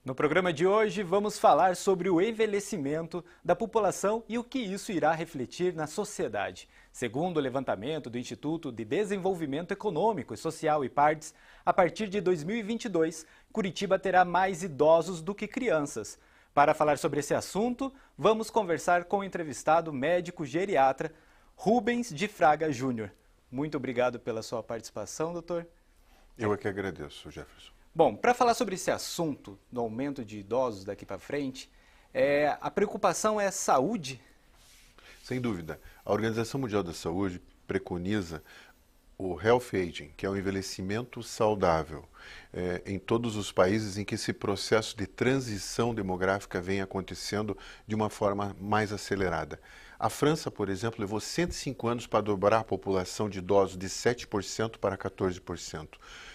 No programa de hoje, vamos falar sobre o envelhecimento da população e o que isso irá refletir na sociedade. Segundo o levantamento do Instituto de Desenvolvimento Econômico, Social e Partes, a partir de 2022, Curitiba terá mais idosos do que crianças. Para falar sobre esse assunto, vamos conversar com o entrevistado médico geriatra Rubens de Fraga Júnior. Muito obrigado pela sua participação, doutor. Eu é que agradeço, Jefferson. Bom, para falar sobre esse assunto do aumento de idosos daqui para frente, a preocupação é saúde? Sem dúvida, a Organização Mundial da Saúde preconiza o Health Aging, que é o envelhecimento saudável, em todos os países em que esse processo de transição demográfica vem acontecendo de uma forma mais acelerada. A França, por exemplo, levou 105 anos para dobrar a população de idosos de 7% para 14%.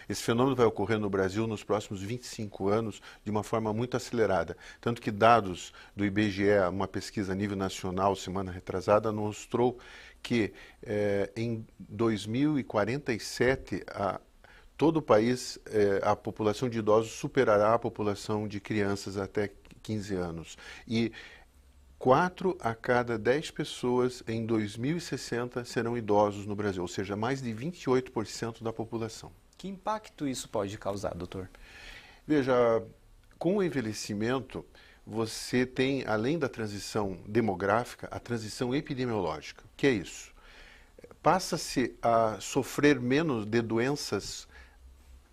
Esse fenômeno vai ocorrer no Brasil nos próximos 25 anos de uma forma muito acelerada. Tanto que dados do IBGE, uma pesquisa a nível nacional, semana retrasada, mostrou que em 2047 todo o país, a população de idosos superará a população de crianças até 15 anos. E 4 a cada 10 pessoas em 2060 serão idosos no Brasil, ou seja, mais de 28% da população. Que impacto isso pode causar, doutor? Veja, com o envelhecimento, você tem, além da transição demográfica, a transição epidemiológica. O que é isso? Passa-se a sofrer menos de doenças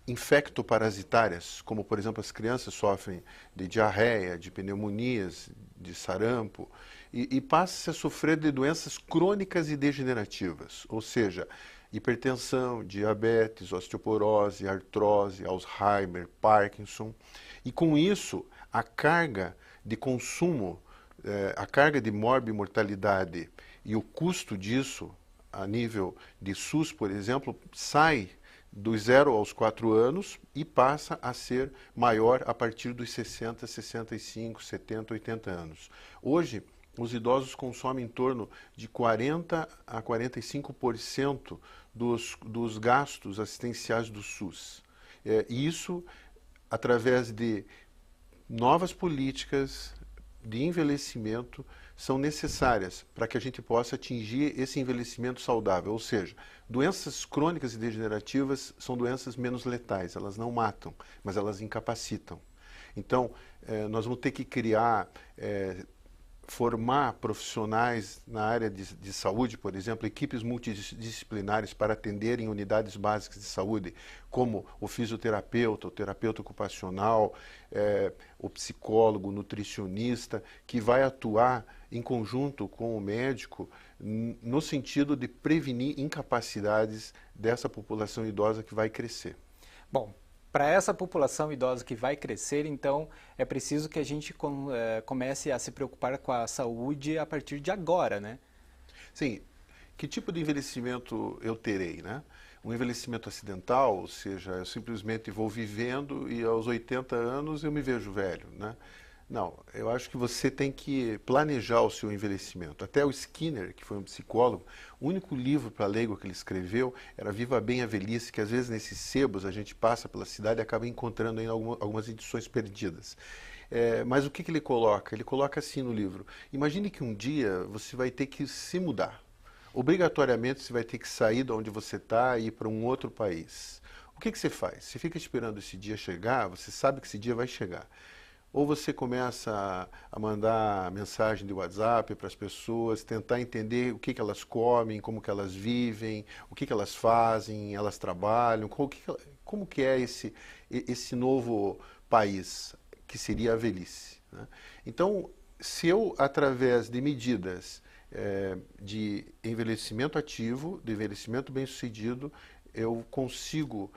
infectoparasitárias, como, por exemplo, as crianças sofrem de diarreia, de pneumonias, de sarampo, e passa-se a sofrer de doenças crônicas e degenerativas, ou seja, hipertensão, diabetes, osteoporose, artrose, Alzheimer, Parkinson. E com isso, a carga de consumo, a carga de morbimortalidade e o custo disso, a nível de SUS, por exemplo, sai dos 0 aos 4 anos e passa a ser maior a partir dos 60, 65, 70, 80 anos. Hoje, os idosos consomem em torno de 40 a 45% dos gastos assistenciais do SUS. E isso através de novas políticas de envelhecimento são necessárias para que a gente possa atingir esse envelhecimento saudável. Ou seja, doenças crônicas e degenerativas são doenças menos letais, elas não matam, mas elas incapacitam. Então, nós vamos ter que criar, formar profissionais na área de saúde, por exemplo, equipes multidisciplinares para atenderem unidades básicas de saúde, como o fisioterapeuta, o terapeuta ocupacional, o psicólogo, o nutricionista, que vai atuar em conjunto com o médico no sentido de prevenir incapacidades dessa população idosa que vai crescer. Bom, para essa população idosa que vai crescer, então, é preciso que a gente comece a se preocupar com a saúde a partir de agora, né? Sim. Que tipo de envelhecimento eu terei, né? Um envelhecimento acidental, ou seja, eu simplesmente vou vivendo e aos 80 anos eu me vejo velho, né? Não, eu acho que você tem que planejar o seu envelhecimento. Até o Skinner, que foi um psicólogo, o único livro para leigo que ele escreveu era Viva Bem a Velhice, que às vezes nesses sebos a gente passa pela cidade e acaba encontrando em algumas edições perdidas. Mas o que ele coloca? Ele coloca assim no livro: imagine que um dia você vai ter que se mudar. Obrigatoriamente você vai ter que sair de onde você está e ir para um outro país. O que você faz? Você fica esperando esse dia chegar, você sabe que esse dia vai chegar. Ou você começa a mandar mensagem de WhatsApp para as pessoas, tentar entender o que elas comem, como que elas vivem, o que elas fazem, elas trabalham, como que é esse novo país, que seria a velhice, né? Então, se eu, através de medidas de envelhecimento ativo, de envelhecimento bem-sucedido, eu consigo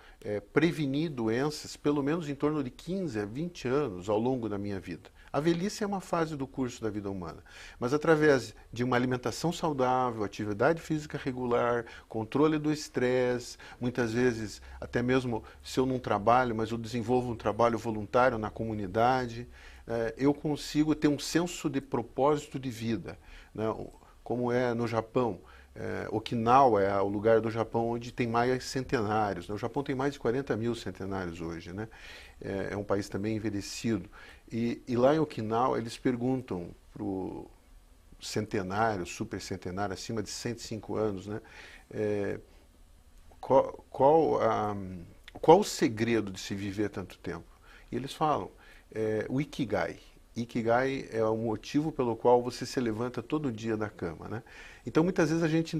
prevenir doenças pelo menos em torno de 15 a 20 anos ao longo da minha vida. A velhice é uma fase do curso da vida humana, mas através de uma alimentação saudável, atividade física regular, controle do estresse, muitas vezes até mesmo se eu não trabalho, mas eu desenvolvo um trabalho voluntário na comunidade, eu consigo ter um senso de propósito de vida, né? Como é no Japão. Okinawa é o lugar do Japão onde tem mais centenários, né? O Japão tem mais de 40 mil centenários hoje, né? É um país também envelhecido. E lá em Okinawa eles perguntam para o centenário, super centenário, acima de 105 anos, né? Qual, qual, a, qual o segredo de se viver tanto tempo? E eles falam, o Ikigai. Ikigai é o motivo pelo qual você se levanta todo dia da cama, né? Então, muitas vezes a gente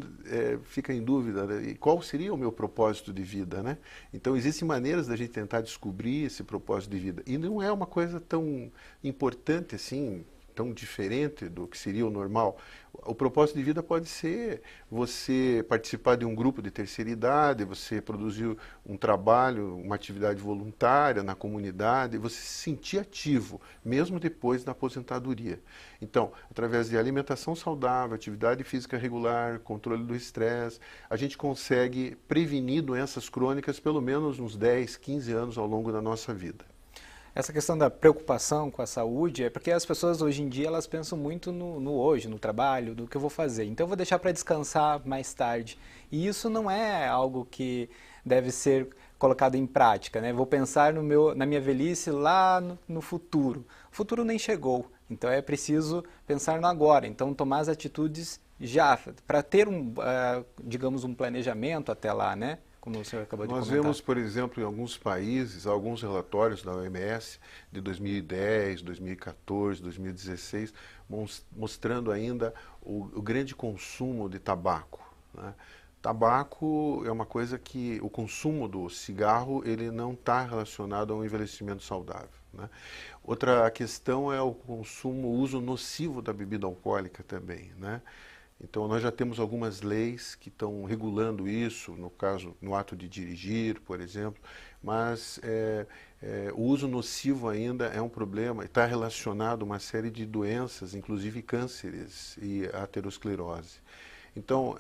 fica em dúvida, né? E qual seria o meu propósito de vida, né? Então, existem maneiras da gente tentar descobrir esse propósito de vida. E não é uma coisa tão importante assim, tão diferente do que seria o normal. O propósito de vida pode ser você participar de um grupo de terceira idade, você produzir um trabalho, uma atividade voluntária na comunidade, você se sentir ativo, mesmo depois da aposentadoria. Então, através de alimentação saudável, atividade física regular, controle do estresse, a gente consegue prevenir doenças crônicas pelo menos uns 10, 15 anos ao longo da nossa vida. Essa questão da preocupação com a saúde é porque as pessoas hoje em dia elas pensam muito no hoje, no trabalho, do que eu vou fazer. Então eu vou deixar para descansar mais tarde. E isso não é algo que deve ser colocado em prática, né? Vou pensar na minha velhice lá no futuro. O futuro nem chegou, então é preciso pensar no agora. Então tomar as atitudes já, para ter digamos, um planejamento até lá, né? Como o senhor acabou de comentar. Nós vemos, por exemplo, em alguns países, alguns relatórios da OMS de 2010, 2014, 2016, mostrando ainda o grande consumo de tabaco, né? Tabaco é uma coisa que o consumo do cigarro ele não está relacionado a um envelhecimento saudável, né? Outra questão é o consumo, o uso nocivo da bebida alcoólica também, né? Então, nós já temos algumas leis que estão regulando isso, no caso, no ato de dirigir, por exemplo, mas o uso nocivo ainda é um problema, está relacionado a uma série de doenças, inclusive cânceres e aterosclerose. Então,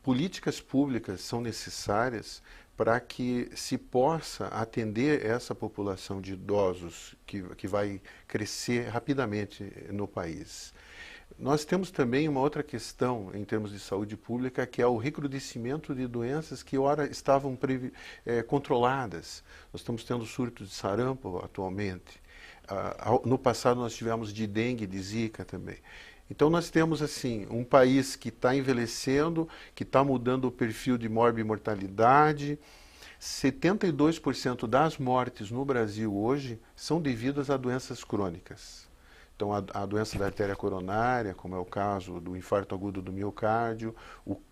políticas públicas são necessárias para que se possa atender essa população de idosos que vai crescer rapidamente no país. Nós temos também uma outra questão em termos de saúde pública, que é o recrudescimento de doenças que ora estavam controladas. Nós estamos tendo surtos de sarampo atualmente. No passado nós tivemos de dengue, de zika também. Então nós temos assim um país que está envelhecendo, que está mudando o perfil de morbimortalidade. 72% das mortes no Brasil hoje são devidas a doenças crônicas. Então, a doença da artéria coronária, como é o caso do infarto agudo do miocárdio,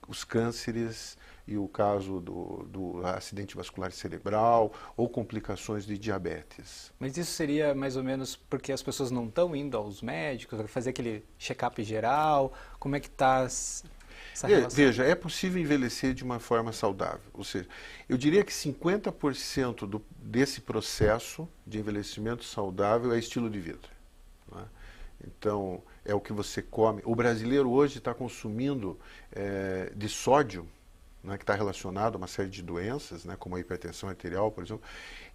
os cânceres e o caso do acidente vascular cerebral ou complicações de diabetes. Mas isso seria mais ou menos porque as pessoas não estão indo aos médicos, fazer aquele check-up geral? Como é que está essa relação? Veja, é possível envelhecer de uma forma saudável. Ou seja, eu diria que 50% desse processo de envelhecimento saudável é estilo de vida. Então, é o que você come. O brasileiro hoje está consumindo de sódio, né, que está relacionado a uma série de doenças, né, como a hipertensão arterial, por exemplo.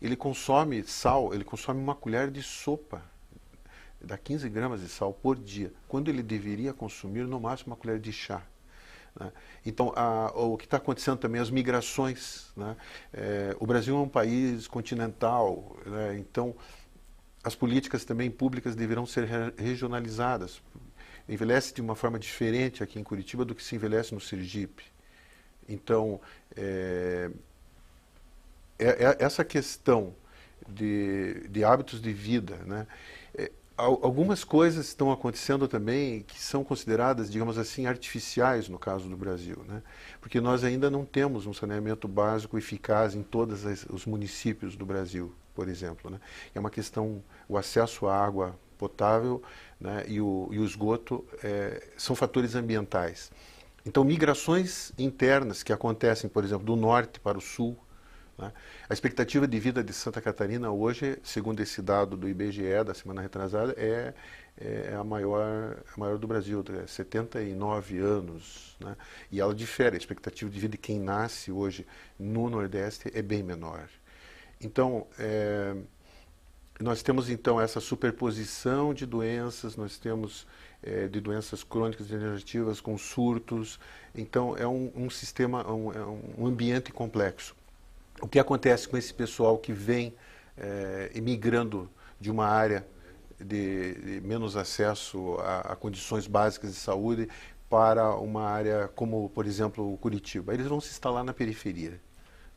Ele consome sal, ele consome uma colher de sopa, dá 15 gramas de sal por dia, quando ele deveria consumir no máximo uma colher de chá, né? Então, o que está acontecendo também, as migrações, né? O Brasil é um país continental, né? Então as políticas também públicas deverão ser regionalizadas. Envelhece de uma forma diferente aqui em Curitiba do que se envelhece no Sergipe. Então, essa questão de hábitos de vida, né? Algumas coisas estão acontecendo também que são consideradas, digamos assim, artificiais no caso do Brasil, né? Porque nós ainda não temos um saneamento básico eficaz em todos os municípios do Brasil, por exemplo, né? É uma questão, o acesso à água potável, né, e o esgoto são fatores ambientais. Então, migrações internas que acontecem, por exemplo, do norte para o sul, né? A expectativa de vida de Santa Catarina hoje, segundo esse dado do IBGE da semana retrasada, é a maior do Brasil, 79 anos, né? E ela difere, a expectativa de vida de quem nasce hoje no Nordeste é bem menor. Então, Nós temos, então, essa superposição de doenças, nós temos de doenças crônicas degenerativas com surtos. Então, é um sistema, é um ambiente complexo. O que acontece com esse pessoal que vem emigrando de uma área de menos acesso a condições básicas de saúde para uma área como, por exemplo, o Curitiba? Eles vão se instalar na periferia,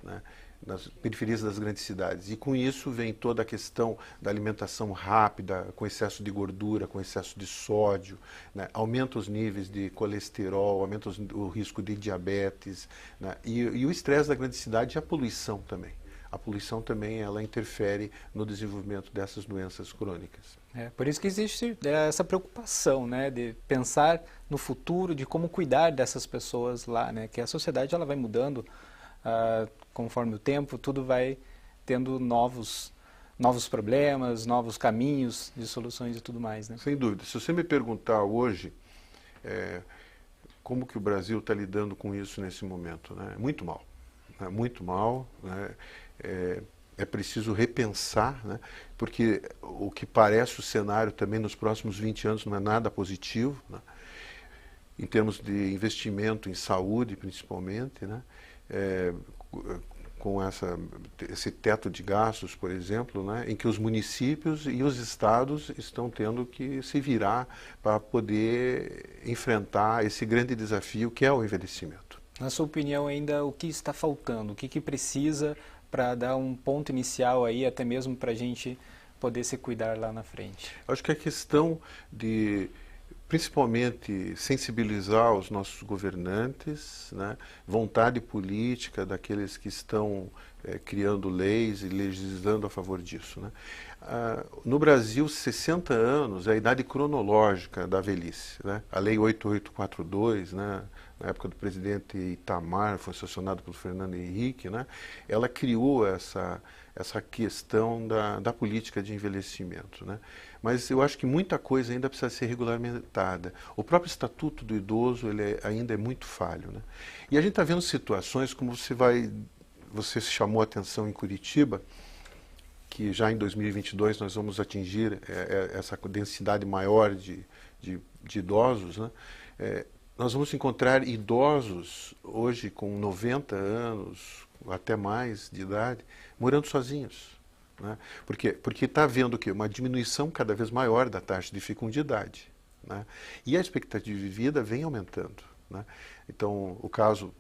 né? Nas periferias das grandes cidades. E com isso vem toda a questão da alimentação rápida, com excesso de gordura, com excesso de sódio, né? Aumenta os níveis de colesterol, aumenta o risco de diabetes, né? E o estresse da grande cidade e a poluição também. A poluição também ela interfere no desenvolvimento dessas doenças crônicas. Por isso que existe essa preocupação, né, de pensar no futuro, de como cuidar dessas pessoas lá, né, que a sociedade ela vai mudando conforme o tempo, tudo vai tendo novos problemas, novos caminhos de soluções e tudo mais, né? Sem dúvida. Se você me perguntar hoje como que o Brasil está lidando com isso nesse momento, né? Muito mal. Muito mal, né? É preciso repensar, né? Porque o que parece o cenário também nos próximos 20 anos não é nada positivo, né? Em termos de investimento em saúde, principalmente, né? Com esse teto de gastos, por exemplo, né? Em que os municípios e os estados estão tendo que se virar para poder enfrentar esse grande desafio que é o envelhecimento. Na sua opinião, ainda o que está faltando? O que precisa para dar um ponto inicial aí, até mesmo para a gente poder se cuidar lá na frente? Acho que a questão de, principalmente, sensibilizar os nossos governantes, né? Vontade política daqueles que estão criando leis e legislando a favor disso, né? No Brasil, 60 anos é a idade cronológica da velhice, né? A Lei 8842, né? Na época do presidente Itamar, foi sancionado pelo Fernando Henrique, né? Ela criou essa questão da política de envelhecimento, né? Mas eu acho que muita coisa ainda precisa ser regulamentada. O próprio Estatuto do Idoso ainda é muito falho, né? E a gente está vendo situações como você chamou a atenção em Curitiba, que já em 2022 nós vamos atingir essa densidade maior de idosos, né? Nós vamos encontrar idosos hoje com 90 anos, até mais de idade, morando sozinhos, né? Porque está havendo o quê? Uma diminuição cada vez maior da taxa de fecundidade, né? E a expectativa de vida vem aumentando, né? Então, o caso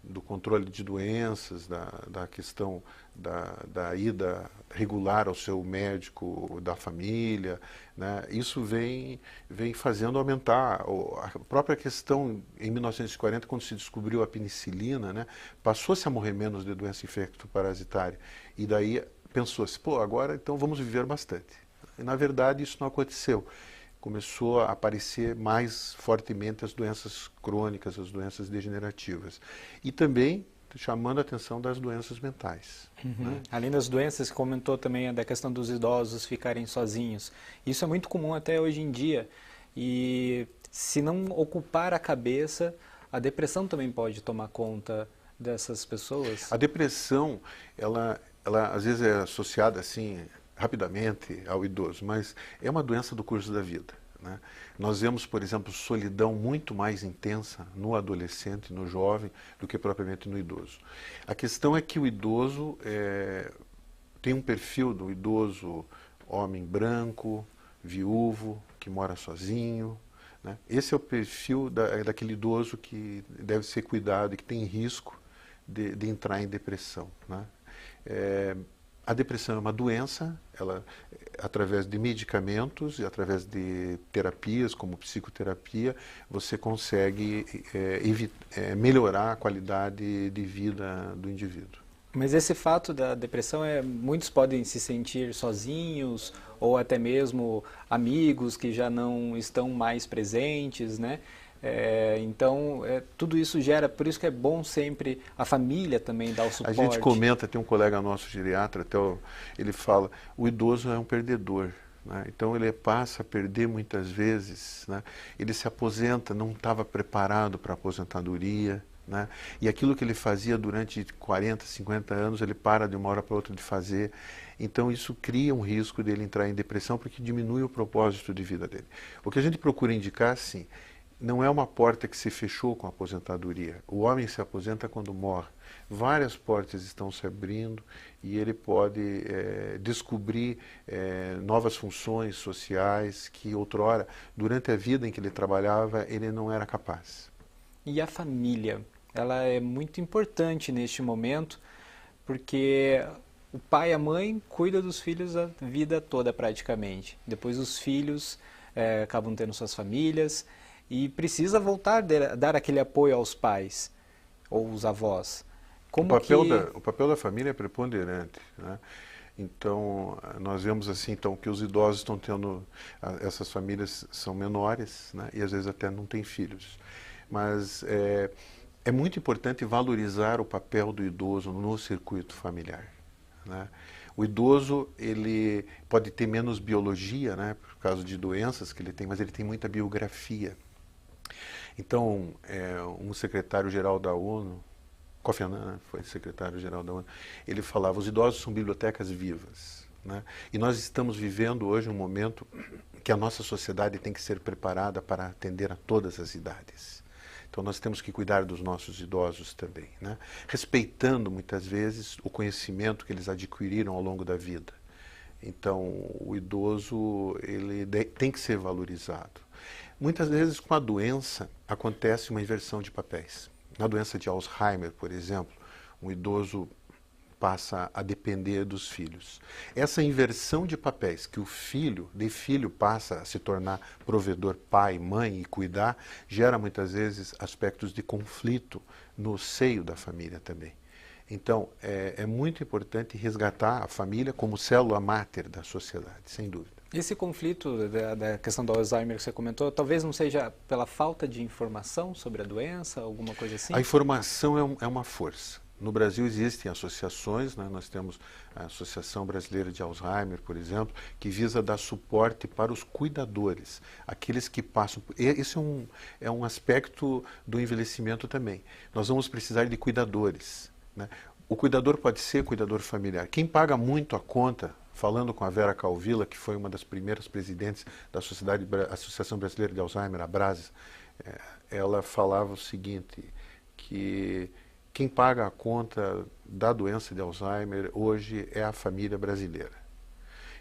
do controle de doenças, da questão da ida regular ao seu médico da família, né? Isso vem fazendo aumentar a própria questão. Em 1940, quando se descobriu a penicilina, né? Passou-se a morrer menos de doença infecto-parasitária, e daí pensou-se, pô, agora então vamos viver bastante. E, na verdade, isso não aconteceu. Começou a aparecer mais fortemente as doenças crônicas, as doenças degenerativas. E também chamando a atenção das doenças mentais. Né? Além das doenças, comentou também da questão dos idosos ficarem sozinhos. Isso é muito comum até hoje em dia. E se não ocupar a cabeça, a depressão também pode tomar conta dessas pessoas? A depressão, ela às vezes é associada assim rapidamente ao idoso, mas é uma doença do curso da vida, né? Nós vemos, por exemplo, solidão muito mais intensa no adolescente, no jovem, do que propriamente no idoso. A questão é que o idoso tem um perfil do idoso homem branco, viúvo, que mora sozinho, né? Esse é o perfil daquele idoso que deve ser cuidado e que tem risco de entrar em depressão, né? A depressão é uma doença, através de medicamentos e através de terapias, como psicoterapia, você consegue melhorar a qualidade de vida do indivíduo. Mas esse fato da depressão, muitos podem se sentir sozinhos ou até mesmo amigos que já não estão mais presentes, né? Então, tudo isso gera, por isso que é bom sempre a família também dar o suporte. A gente comenta, tem um colega nosso geriatra, ele fala, o idoso é um perdedor, né? Então ele passa a perder muitas vezes, né? Ele se aposenta, não estava preparado para a aposentadoria, né? E aquilo que ele fazia durante 40, 50 anos, ele para de uma hora para outra de fazer. Então isso cria um risco dele entrar em depressão, porque diminui o propósito de vida dele. O que a gente procura indicar, sim, não é uma porta que se fechou com a aposentadoria. O homem se aposenta quando morre. Várias portas estão se abrindo e ele pode descobrir novas funções sociais que outrora, durante a vida em que ele trabalhava, ele não era capaz. E a família, ela é muito importante neste momento, porque o pai e a mãe cuidam dos filhos a vida toda praticamente. Depois os filhos acabam tendo suas famílias e precisa voltar a dar aquele apoio aos pais ou os avós. O papel da família é preponderante, né? Então, nós vemos assim então, que os idosos estão tendo, essas famílias são menores, né? E às vezes até não têm filhos. Mas é muito importante valorizar o papel do idoso no circuito familiar, né? O idoso, ele pode ter menos biologia, né, por causa de doenças que ele tem, mas ele tem muita biografia. Então, um secretário-geral da ONU, Kofi Annan, foi secretário-geral da ONU, ele falava, os idosos são bibliotecas vivas, né? E nós estamos vivendo hoje um momento que a nossa sociedade tem que ser preparada para atender a todas as idades. Então nós temos que cuidar dos nossos idosos também, né? Respeitando muitas vezes o conhecimento que eles adquiriram ao longo da vida. Então o idoso ele tem que ser valorizado. Muitas vezes com a doença acontece uma inversão de papéis. Na doença de Alzheimer, por exemplo, um idoso passa a depender dos filhos. Essa inversão de papéis, que o filho passa a se tornar provedor, pai, mãe e cuidar, gera muitas vezes aspectos de conflito no seio da família também. Então, é muito importante resgatar a família como célula máter da sociedade, sem dúvida. Esse conflito da questão do Alzheimer que você comentou, talvez não seja pela falta de informação sobre a doença, alguma coisa assim? A informação é uma força. No Brasil existem associações, né? Nós temos a Associação Brasileira de Alzheimer, por exemplo, que visa dar suporte para os cuidadores, aqueles que passam... Esse é um aspecto do envelhecimento também. Nós vamos precisar de cuidadores, né? O cuidador pode ser cuidador familiar. Quem paga muito a conta, falando com a Vera Calvilla, que foi uma das primeiras presidentes da Associação Brasileira de Alzheimer, a Brasa, ela falava o seguinte, que quem paga a conta da doença de Alzheimer hoje é a família brasileira.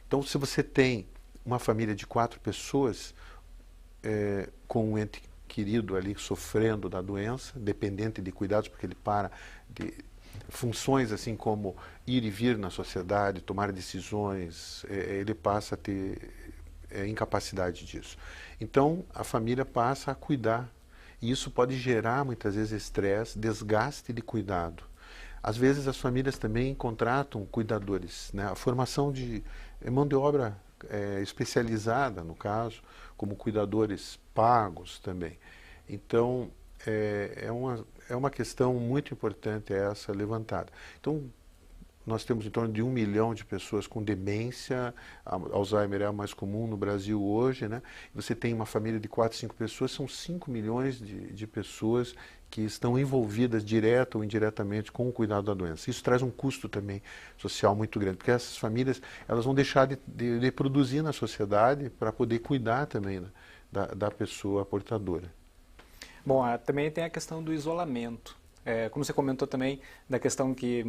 Então, se você tem uma família de 4 pessoas com um ente querido ali sofrendo da doença, dependente de cuidados, porque ele para de funções assim como ir e vir na sociedade, tomar decisões, ele passa a ter incapacidade disso. Então, a família passa a cuidar. E isso pode gerar, muitas vezes, estresse, desgaste de cuidado. Às vezes, as famílias também contratam cuidadores, né? A formação de mão de obra especializada, no caso, como cuidadores pagos também. Então, é uma questão muito importante essa levantada. Então, nós temos em torno de 1 milhão de pessoas com demência, Alzheimer é a mais comum no Brasil hoje, né? Você tem uma família de 4, 5 pessoas, são 5 milhões de pessoas que estão envolvidas direta ou indiretamente com o cuidado da doença. Isso traz um custo também social muito grande, porque essas famílias elas vão deixar de produzir na sociedade para poder cuidar também da pessoa portadora. Bom, também tem a questão do isolamento. Como você comentou também da questão que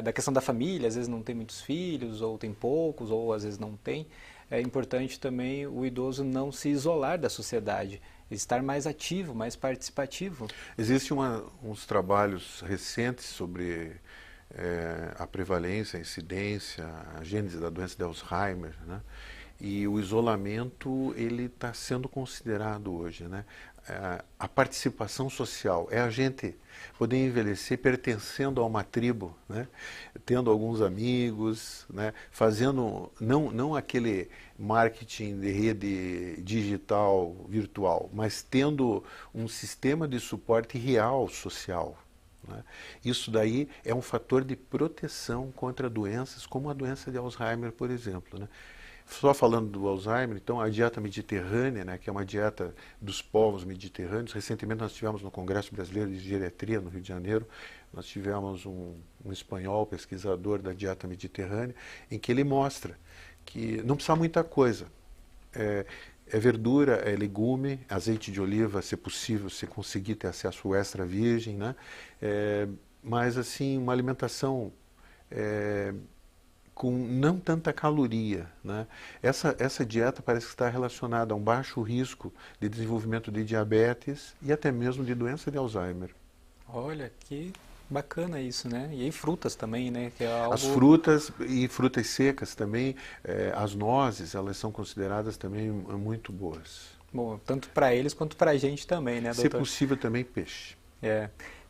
da questão da família, às vezes não tem muitos filhos, ou tem poucos, ou às vezes não tem. É importante também o idoso não se isolar da sociedade, estar mais ativo, mais participativo. Existem uns trabalhos recentes sobre a prevalência, a incidência, a gênese da doença de Alzheimer, né? E o isolamento ele está sendo considerado hoje, né? A participação social é a gente poder envelhecer pertencendo a uma tribo, né? Tendo alguns amigos, né? Fazendo não aquele marketing de rede digital virtual, mas tendo um sistema de suporte real social, né? Isso daí é um fator de proteção contra doenças como a doença de Alzheimer, por exemplo, né? Só falando do Alzheimer, então a dieta mediterrânea, né, que é uma dieta dos povos mediterrâneos. Recentemente nós tivemos no Congresso Brasileiro de Geriatria, no Rio de Janeiro, nós tivemos um espanhol pesquisador da dieta mediterrânea, em que ele mostra que não precisa muita coisa. É verdura, é legume, azeite de oliva, se possível, se conseguir ter acesso ao extra virgem, né? Mas assim, uma alimentação com não tanta caloria, né? Essa dieta parece que está relacionada a um baixo risco de desenvolvimento de diabetes e até mesmo de doença de Alzheimer. Olha, que bacana isso, né? E aí frutas também, né? Que é algo... As frutas e frutas secas também, as nozes, elas são consideradas também muito boas. Bom, tanto para eles quanto para a gente também, né, doutor? Se possível também peixe.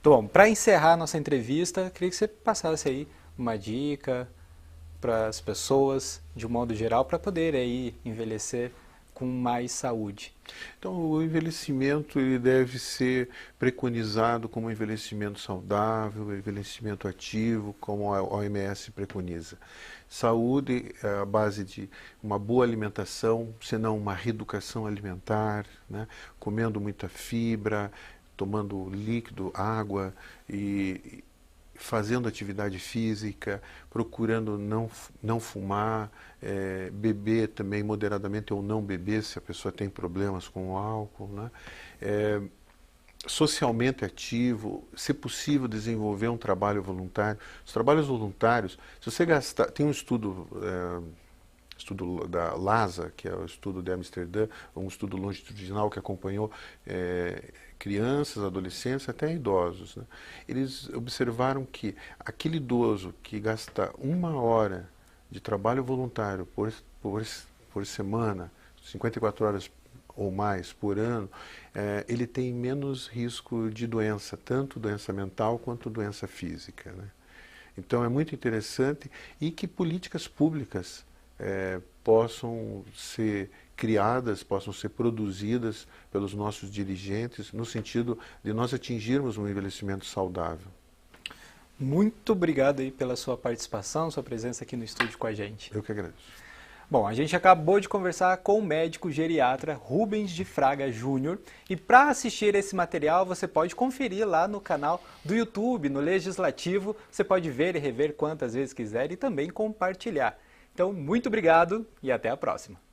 Então, bom, para encerrar a nossa entrevista, queria que você passasse aí uma dica para as pessoas, de um modo geral, para poder aí envelhecer com mais saúde. Então, o envelhecimento ele deve ser preconizado como um envelhecimento saudável, envelhecimento ativo, como a OMS preconiza. Saúde é a base de uma boa alimentação, senão uma reeducação alimentar, né? Comendo muita fibra, tomando líquido, água e fazendo atividade física, procurando não fumar, beber também moderadamente ou não beber se a pessoa tem problemas com o álcool, né? Socialmente ativo, se possível desenvolver um trabalho voluntário. Os trabalhos voluntários, se você gastar, tem um estudo da LASA, que é o estudo de Amsterdã, um estudo longitudinal que acompanhou crianças, adolescentes, até idosos, né? Eles observaram que aquele idoso que gasta 1 hora de trabalho voluntário por semana, 54 horas ou mais por ano, ele tem menos risco de doença, tanto doença mental quanto doença física, né? Então é muito interessante e que políticas públicas possam ser criadas, possam ser produzidas pelos nossos dirigentes, no sentido de nós atingirmos um envelhecimento saudável. Muito obrigado aí pela sua participação, sua presença aqui no estúdio com a gente. Eu que agradeço. Bom, a gente acabou de conversar com o médico geriatra Rubens de Fraga Júnior e para assistir esse material você pode conferir lá no canal do YouTube, no Legislativo, você pode ver e rever quantas vezes quiser e também compartilhar. Então, muito obrigado e até a próxima.